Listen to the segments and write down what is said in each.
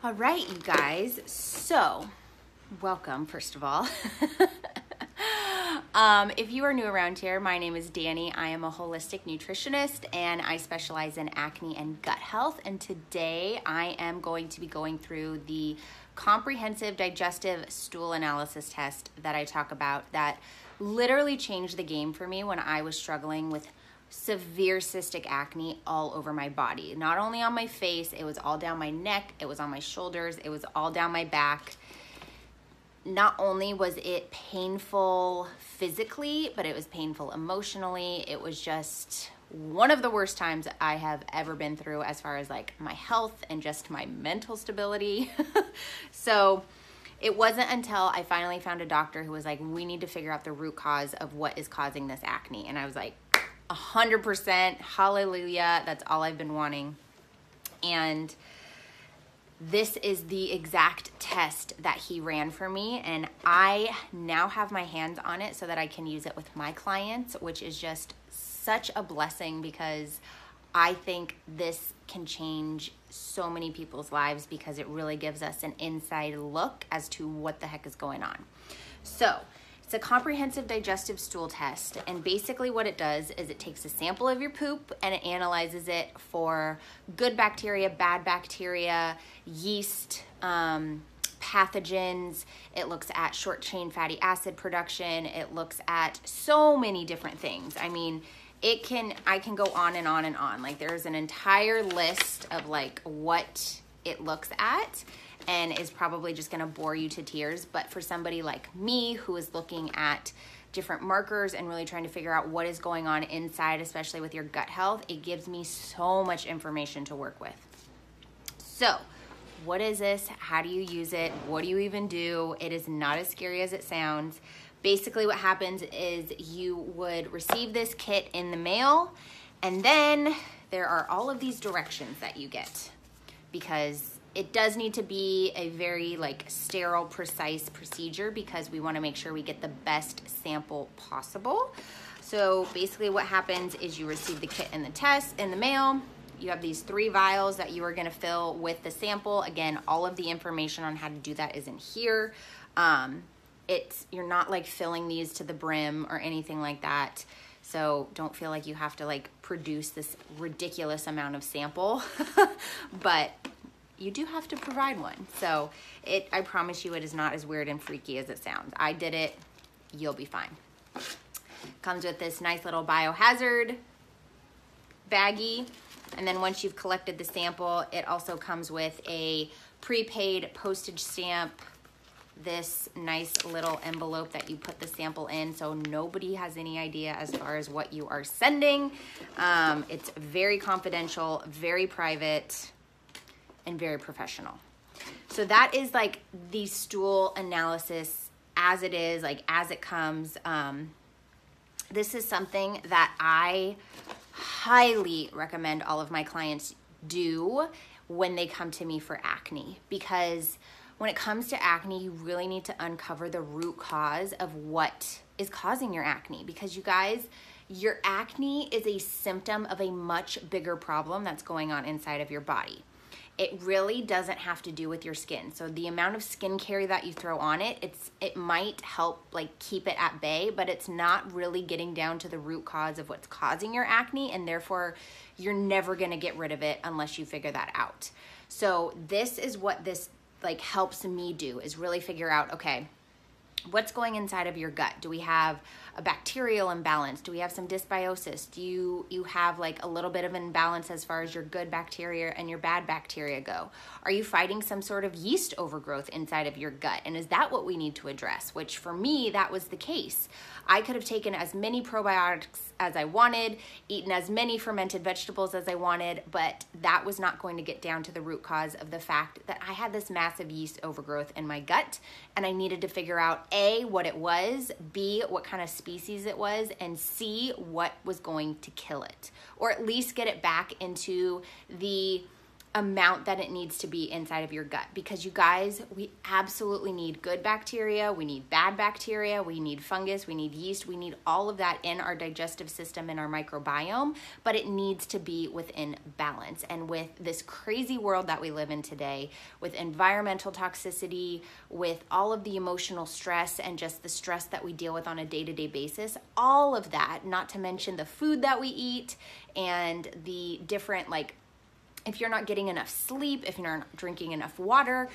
All right, you guys. So, welcome, first of all. If you are new around here, my name is Dani. I am a holistic nutritionist and I specialize in acne and gut health. And today I am going to be going through the comprehensive digestive stool analysis test that I talk about that literally changed the game for me when I was struggling with severe cystic acne all over my body. Not only on my face, it was all down my neck, it was on my shoulders, it was all down my back. Not only was it painful physically, but it was painful emotionally. It was just one of the worst times I have ever been through as far as like my health and just my mental stability. So it wasn't until I finally found a doctor who was like, we need to figure out the root cause of what is causing this acne. And I was like, 100%, hallelujah, that's all I've been wanting. And this is the exact test that he ran for me, and I now have my hands on it so that I can use it with my clients, which is just such a blessing because I think this can change so many people's lives because it really gives us an inside look as to what the heck is going on. So it's a comprehensive digestive stool test, and basically what it does is it takes a sample of your poop and it analyzes it for good bacteria, bad bacteria, yeast, pathogens. It looks at short-chain fatty acid production. It looks at so many different things. I mean, I can go on and on and on. Like there's an entire list of like what it looks at, and is probably just gonna bore you to tears. But for somebody like me who is looking at different markers and really trying to figure out what is going on inside, especially with your gut health, it gives me so much information to work with. So, what is this? How do you use it? What do you even do? It is not as scary as it sounds. Basically what happens is you would receive this kit in the mail, and then there are all of these directions that you get, because it does need to be a very like sterile, precise procedure because we want to make sure we get the best sample possible. So basically what happens is you receive the kit in the mail. You have these 3 vials that you are going to fill with the sample. Again, all of the information on how to do that is in here. You're not like filling these to the brim or anything like that. So don't feel like you have to like produce this ridiculous amount of sample, but you do have to provide one. So I promise you it is not as weird and freaky as it sounds. I did it, you'll be fine. Comes with this nice little biohazard baggie. And then once you've collected the sample, it also comes with a prepaid postage stamp, this nice little envelope that you put the sample in so nobody has any idea as far as what you are sending. It's very confidential, very private, and very professional. So that is like the stool analysis as it is, like as it comes. This is something that I highly recommend all of my clients do when they come to me for acne, because when it comes to acne, you really need to uncover the root cause of what is causing your acne, because you guys, your acne is a symptom of a much bigger problem that's going on inside of your body. It really doesn't have to do with your skin. So the amount of skincare that you throw on it, it might help like keep it at bay, but it's not really getting down to the root cause of what's causing your acne, and therefore you're never gonna get rid of it unless you figure that out. So this is what this like helps me do, is really figure out, okay, what's going inside of your gut? Do we have a bacterial imbalance? Do we have some dysbiosis? Do you have like a little bit of imbalance as far as your good bacteria and your bad bacteria go? Are you fighting some sort of yeast overgrowth inside of your gut? And is that what we need to address? Which for me, that was the case. I could have taken as many probiotics as I wanted, eaten as many fermented vegetables as I wanted, but that was not going to get down to the root cause of the fact that I had this massive yeast overgrowth in my gut, and I needed to figure out A, what it was, B, what kind of species it was, and C, what was going to kill it, or at least get it back into the amount that it needs to be inside of your gut, because you guys, we absolutely need good bacteria, we need bad bacteria, we need fungus, we need yeast, we need all of that in our digestive system, in our microbiome, but it needs to be within balance. And with this crazy world that we live in today, with environmental toxicity, with all of the emotional stress and just the stress that we deal with on a day-to-day basis, all of that, not to mention the food that we eat and the different, like, if you're not getting enough sleep, if you're not drinking enough water,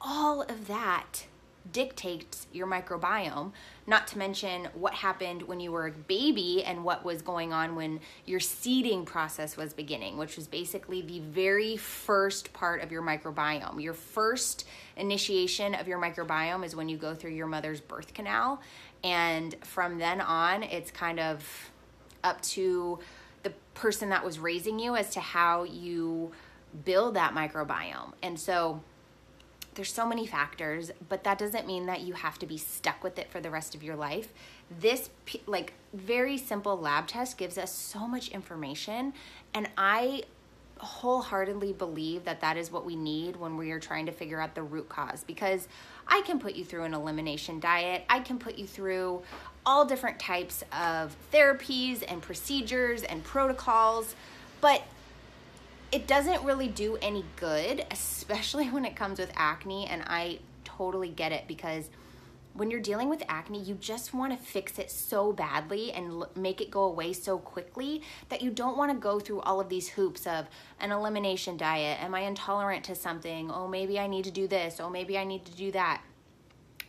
all of that dictates your microbiome, not to mention what happened when you were a baby and what was going on when your seeding process was beginning, which was basically the very first part of your microbiome. Your first initiation of your microbiome is when you go through your mother's birth canal. And from then on, it's kind of up to the person that was raising you as to how you build that microbiome. And so there's so many factors, but that doesn't mean that you have to be stuck with it for the rest of your life. This like very simple lab test gives us so much information, and I wholeheartedly believe that that is what we need when we are trying to figure out the root cause, because I can put you through an elimination diet. I can put you through all different types of therapies and procedures and protocols, but it doesn't really do any good, especially when it comes with acne. And I totally get it, because when you're dealing with acne, you just want to fix it so badly and make it go away so quickly that you don't want to go through all of these hoops of an elimination diet. Am I intolerant to something? Oh, maybe I need to do this. Oh, maybe I need to do that.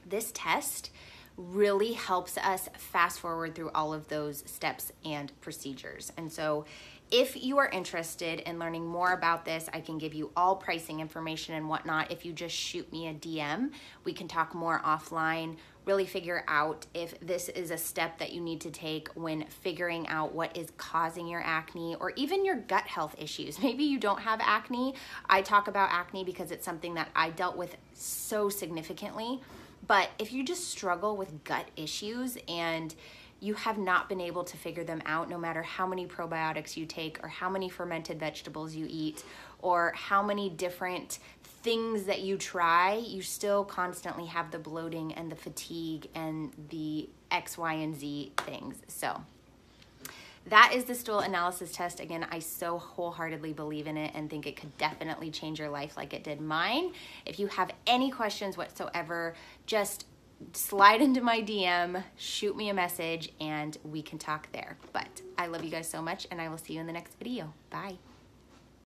This test really helps us fast forward through all of those steps and procedures. And so if you are interested in learning more about this, I can give you all pricing information and whatnot. If you just shoot me a DM, we can talk more offline, really figure out if this is a step that you need to take when figuring out what is causing your acne or even your gut health issues. Maybe you don't have acne. I talk about acne because it's something that I dealt with so significantly. But if you just struggle with gut issues and you have not been able to figure them out, no matter how many probiotics you take or how many fermented vegetables you eat or how many different things that you try, you still constantly have the bloating and the fatigue and the X, Y, and Z things. So that is the stool analysis test. Again, I so wholeheartedly believe in it and think it could definitely change your life like it did mine. If you have any questions whatsoever, just slide into my DM, shoot me a message, and we can talk there. But I love you guys so much, and I will see you in the next video. Bye.